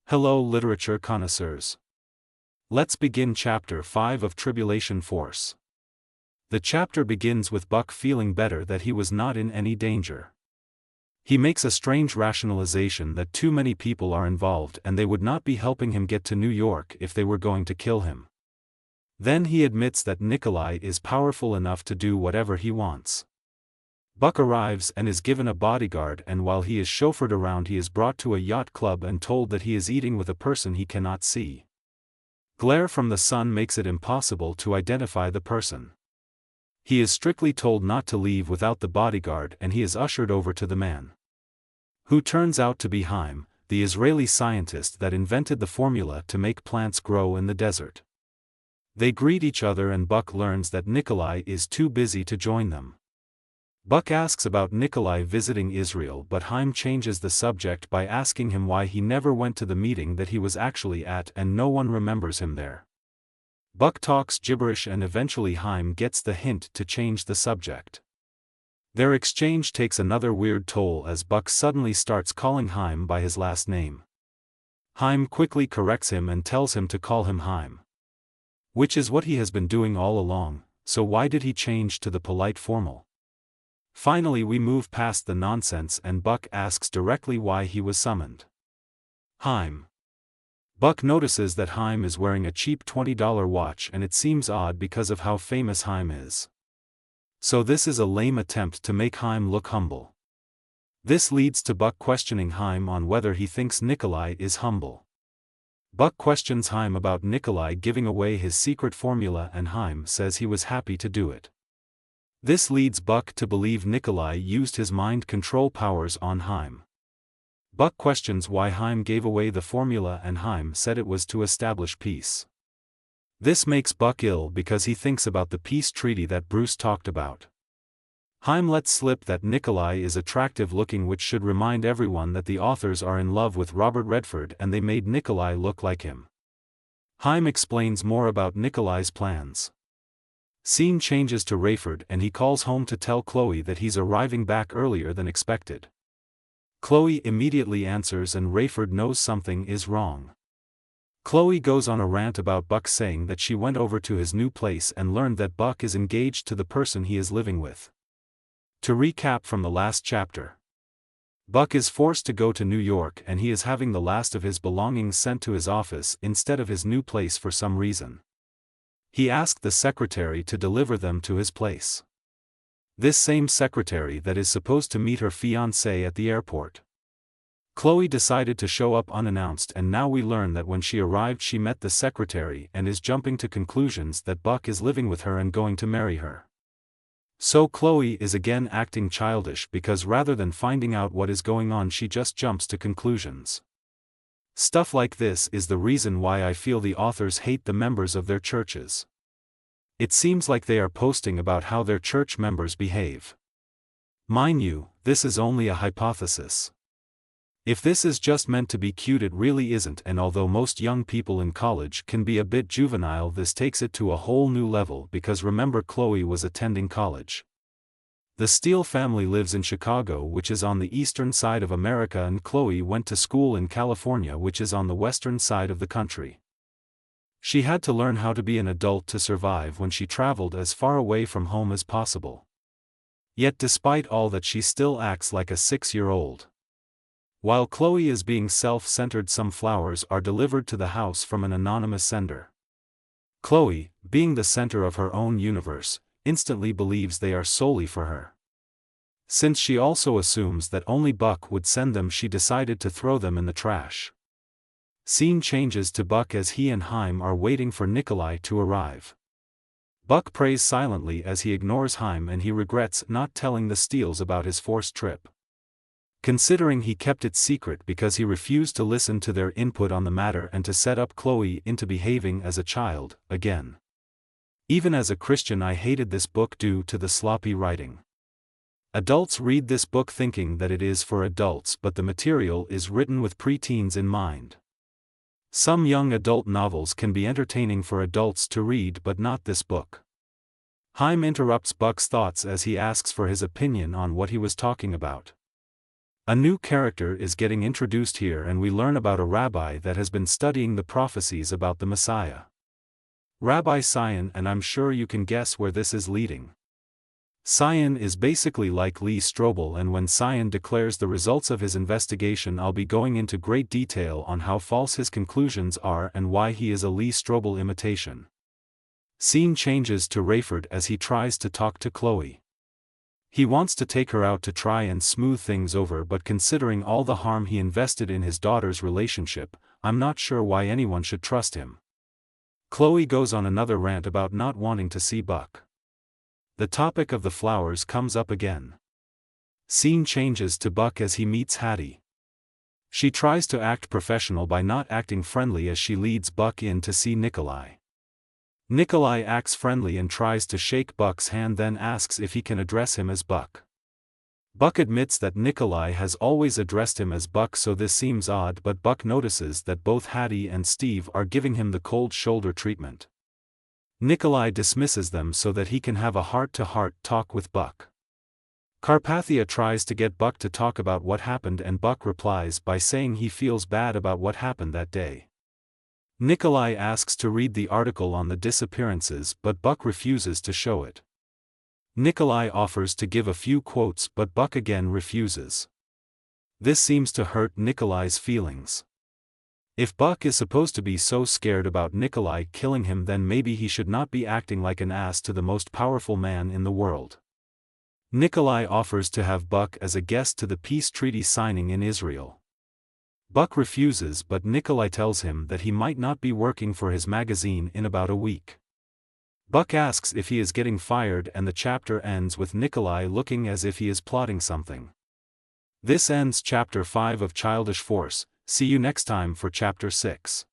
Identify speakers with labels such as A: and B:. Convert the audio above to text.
A: Hello literature connoisseurs. Let's begin Chapter 5 of Tribulation Force. The chapter begins with Buck feeling better that he was not in any danger. He makes a strange rationalization that too many people are involved and they would not be helping him get to New York if they were going to kill him. Then he admits that Nicolae is powerful enough to do whatever he wants. Buck arrives and is given a bodyguard, and while he is chauffeured around he is brought to a yacht club and told that he is eating with a person he cannot see. Glare from the sun makes it impossible to identify the person. He is strictly told not to leave without the bodyguard, and he is ushered over to the man, who turns out to be Haim, the Israeli scientist that invented the formula to make plants grow in the desert. They greet each other and Buck learns that Nicolae is too busy to join them. Buck asks about Nicolae visiting Israel, but Haim changes the subject by asking him why he never went to the meeting that he was actually at and no one remembers him there. Buck talks gibberish and eventually Haim gets the hint to change the subject. Their exchange takes another weird toll as Buck suddenly starts calling Haim by his last name. Haim quickly corrects him and tells him to call him Haim, which is what he has been doing all along, so why did he change to the polite formal? Finally we move past the nonsense and Buck asks directly why he was summoned. Haim. Buck notices that Haim is wearing a cheap $20 watch and it seems odd because of how famous Haim is. So this is a lame attempt to make Haim look humble. This leads to Buck questioning Haim on whether he thinks Nicolae is humble. Buck questions Haim about Nicolae giving away his secret formula and Haim says he was happy to do it. This leads Buck to believe Nicolae used his mind control powers on Haim. Buck questions why Haim gave away the formula and Haim said it was to establish peace. This makes Buck ill because he thinks about the peace treaty that Bruce talked about. Haim lets slip that Nicolae is attractive looking, which should remind everyone that the authors are in love with Robert Redford and they made Nicolae look like him. Haim explains more about Nicolae's plans. Scene changes to Rayford and he calls home to tell Chloe that he's arriving back earlier than expected. Chloe immediately answers and Rayford knows something is wrong. Chloe goes on a rant about Buck, saying that she went over to his new place and learned that Buck is engaged to the person he is living with. To recap from the last chapter, Buck is forced to go to New York and he is having the last of his belongings sent to his office instead of his new place for some reason. He asked the secretary to deliver them to his place. This same secretary that is supposed to meet her fiancé at the airport. Chloe decided to show up unannounced and now we learn that when she arrived she met the secretary and is jumping to conclusions that Buck is living with her and going to marry her. So Chloe is again acting childish because rather than finding out what is going on she just jumps to conclusions. Stuff like this is the reason why I feel the authors hate the members of their churches. It seems like they are posting about how their church members behave. Mind you, this is only a hypothesis. If this is just meant to be cute it really isn't, and although most young people in college can be a bit juvenile, this takes it to a whole new level because remember Chloe was attending college. The Steele family lives in Chicago, which is on the eastern side of America, and Chloe went to school in California, which is on the western side of the country. She had to learn how to be an adult to survive when she traveled as far away from home as possible. Yet despite all that she still acts like a 6-year-old. While Chloe is being self-centered, some flowers are delivered to the house from an anonymous sender. Chloe, being the center of her own universe, instantly believes they are solely for her. Since she also assumes that only Buck would send them, she decided to throw them in the trash. Scene changes to Buck as he and Haim are waiting for Nicolae to arrive. Buck prays silently as he ignores Haim and he regrets not telling the Steeles about his forced trip. Considering he kept it secret because he refused to listen to their input on the matter and to set up Chloe into behaving as a child, again. Even as a Christian I hated this book due to the sloppy writing. Adults read this book thinking that it is for adults, but the material is written with preteens in mind. Some young adult novels can be entertaining for adults to read, but not this book. Haim interrupts Buck's thoughts as he asks for his opinion on what he was talking about. A new character is getting introduced here, and we learn about a rabbi that has been studying the prophecies about the Messiah. Rabbi Sion, and I'm sure you can guess where this is leading. Sion is basically like Lee Strobel, and when Sion declares the results of his investigation, I'll be going into great detail on how false his conclusions are and why he is a Lee Strobel imitation. Scene changes to Rayford as he tries to talk to Chloe. He wants to take her out to try and smooth things over, but considering all the harm he invested in his daughter's relationship, I'm not sure why anyone should trust him. Chloe goes on another rant about not wanting to see Buck. The topic of the flowers comes up again. Scene changes to Buck as he meets Hattie. She tries to act professional by not acting friendly as she leads Buck in to see Nicolae. Nicolae acts friendly and tries to shake Buck's hand, then asks if he can address him as Buck. Buck admits that Nicolae has always addressed him as Buck, so this seems odd, but Buck notices that both Hattie and Steve are giving him the cold shoulder treatment. Nicolae dismisses them so that he can have a heart-to-heart talk with Buck. Carpathia tries to get Buck to talk about what happened, and Buck replies by saying he feels bad about what happened that day. Nicolae asks to read the article on the disappearances, but Buck refuses to show it. Nicolae offers to give a few quotes, but Buck again refuses. This seems to hurt Nicolae's feelings. If Buck is supposed to be so scared about Nicolae killing him, then maybe he should not be acting like an ass to the most powerful man in the world. Nicolae offers to have Buck as a guest to the peace treaty signing in Israel. Buck refuses, but Nicolae tells him that he might not be working for his magazine in about a week. Buck asks if he is getting fired, and the chapter ends with Nicolae looking as if he is plotting something. This ends Chapter 5 of Childish Force. See you next time for Chapter 6.